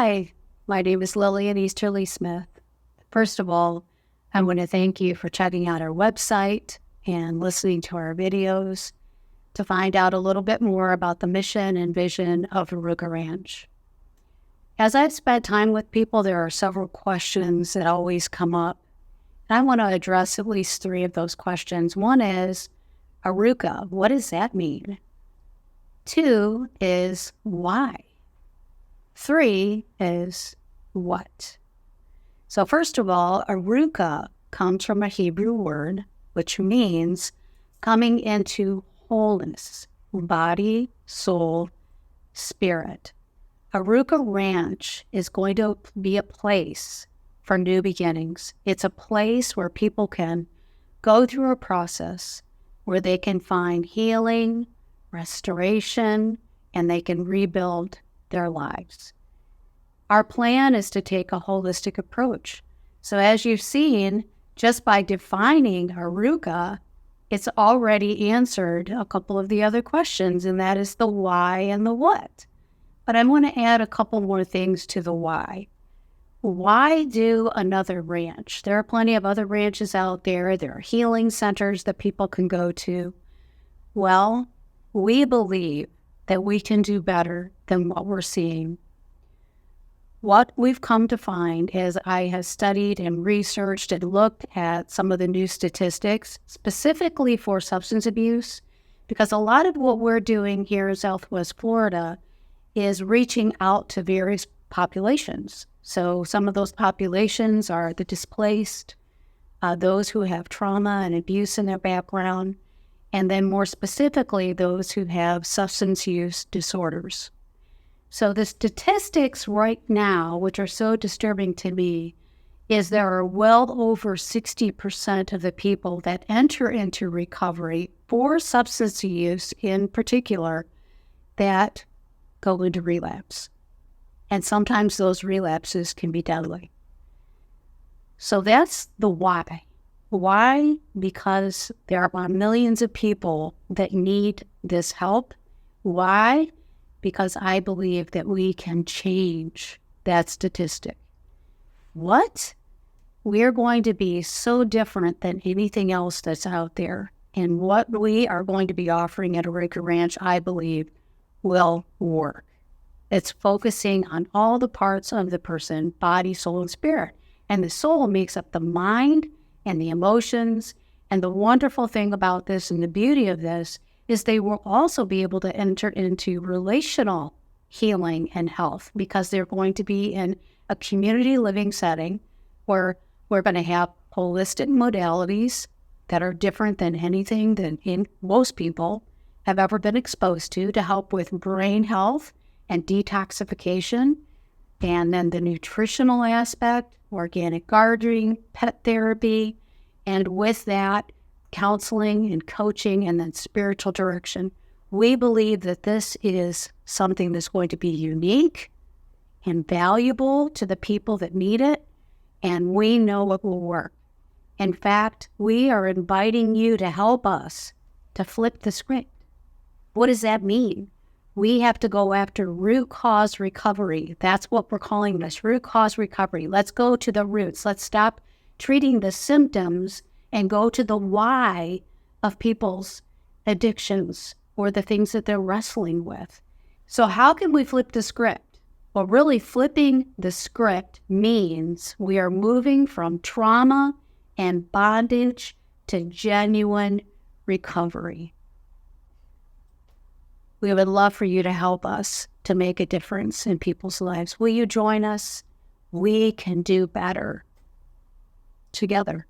Hi, my name is Lillian Easterly Smith. First of all, I want to thank you for checking out our website and listening to our videos to find out a little bit more about the mission and vision of Arukah Ranch. As I've spent time with people, there are several questions that always come up, and I want to address at least 3 of those questions. One is, Arukah, what does that mean? 2 is, why? 3 is, what? So first of all, Arukah comes from a Hebrew word, which means coming into wholeness, body, soul, spirit. Arukah Ranch is going to be a place for new beginnings. It's a place where people can go through a process where they can find healing, restoration, and they can rebuild their lives. Our plan is to take a holistic approach. So as you've seen, just by defining Arukah, it's already answered a couple of the other questions, and that is the why and the what. But I want to add a couple more things to the why. Why do another ranch? There are plenty of other ranches out there. There are healing centers that people can go to. Well, we believe that we can do better than what we're seeing. What we've come to find as I have studied and researched and looked at some of the new statistics, specifically for substance abuse, because a lot of what we're doing here in Southwest Florida is reaching out to various populations. So some of those populations are the displaced, those who have trauma and abuse in their background, and then more specifically, those who have substance use disorders. So the statistics right now, which are so disturbing to me, is there are well over 60% of the people that enter into recovery for substance use in particular that go into relapse. And sometimes those relapses can be deadly. So that's the why. Why? Because there are millions of people that need this help. Why? Because I believe that we can change that statistic. What? We're going to be so different than anything else that's out there. And what we are going to be offering at Arukah Ranch, I believe, will work. It's focusing on all the parts of the person, body, soul, and spirit. And the soul makes up the mind and the emotions. And the wonderful thing about this and the beauty of this is they will also be able to enter into relational healing and health because they're going to be in a community living setting where we're going to have holistic modalities that are different than anything that most people have ever been exposed to help with brain health and detoxification, and then the nutritional aspect, organic gardening, pet therapy, and with that, counseling and coaching, and then spiritual direction. We believe that this is something that's going to be unique and valuable to the people that need it, and we know it will work. In fact, we are inviting you to help us to flip the script. What does that mean? We have to go after root cause recovery. That's what we're calling this, root cause recovery. Let's go to the roots. Let's stop treating the symptoms and go to the why of people's addictions or the things that they're wrestling with. So how can we flip the script? Well, really flipping the script means we are moving from trauma and bondage to genuine recovery. We would love for you to help us to make a difference in people's lives. Will you join us? We can do better together.